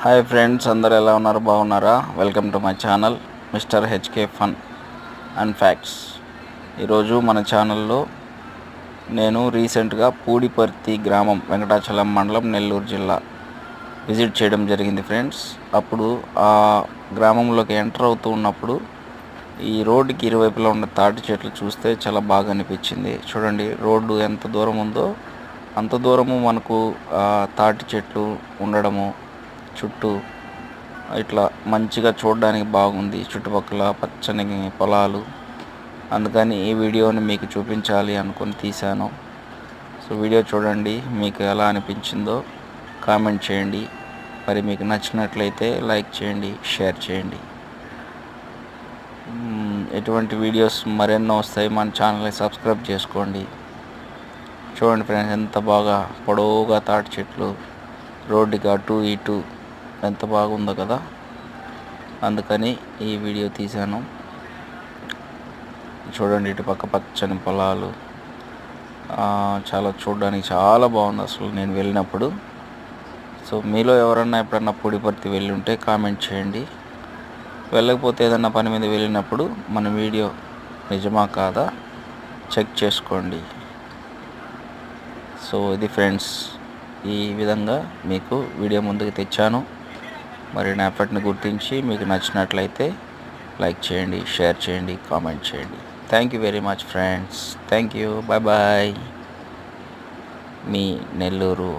Hi friends, అందరు ఎలా ఉన్నారు? బాగున్నారా? Welcome to my channel mister H K fun and facts. ఈరోజు మన ఛానల్లో నేను రీసెంట్గా పూడిపర్తి గ్రామం, వెంకటాచలం మండలం, నెల్లూరు జిల్లా విజిట్ చేయడం జరిగింది ఫ్రెండ్స్. అప్పుడు ఆ గ్రామంలోకి ఎంటర్ అవుతూ ఉన్నప్పుడు ఈ రోడ్డుకి ఇరువైపులా ఉన్న తాటి చెట్లు చూస్తే చాలా బాగా అనిపించింది. చూడండి, రోడ్డు ఎంత దూరం ఉందో అంత దూరము మనకు తాటి చెట్లు ఉండడము, చుట్టూ ఇట్లా మంచిగా చూడడానికి బాగుంది. చుట్టుపక్కల పచ్చని పొలాలు. అందుకని ఈ వీడియోని మీకు చూపించాలి అనుకొని తీశాను. సో వీడియో చూడండి, మీకు ఎలా అనిపించిందో కామెంట్ చేయండి. మరి మీకు నచ్చినట్లయితే లైక్ చేయండి, షేర్ చేయండి. ఎటువంటి వీడియోస్ మరెన్నో వస్తాయి. మన ఛానల్ని సబ్స్క్రైబ్ చేసుకోండి. చూడండి ఫ్రెండ్స్, ఎంత బాగా పొడవుగా తాటి చెట్లు రోడ్డుకి అటు ఇటు ఎంత బాగుందో కదా. అందుకని ఈ వీడియో తీశాను. చూడండి, ఇటు పక్క పచ్చని పొలాలు, చూడడానికి చాలా బాగుంది అసలు నేను వెళ్ళినప్పుడు. సో మీలో ఎవరన్నా ఎప్పుడన్నా పూడిపర్తి వెళ్ళి ఉంటే కామెంట్ చేయండి. వెళ్ళకపోతే ఏదన్నా పని మీద వెళ్ళినప్పుడు మన వీడియో నిజమా కాదా చెక్ చేసుకోండి. సో ఇది ఫ్రెండ్స్, ఈ విధంగా మీకు వీడియో ముందుకు తెచ్చాను. మరి నా ఎఫర్ట్ని గుర్తించి మీకు నచ్చినట్లయితే లైక్ చేయండి, షేర్ చేయండి, కామెంట్ చేయండి. Thank you very much friends. Thank you. Bye bye. మీ నెల్లూరు.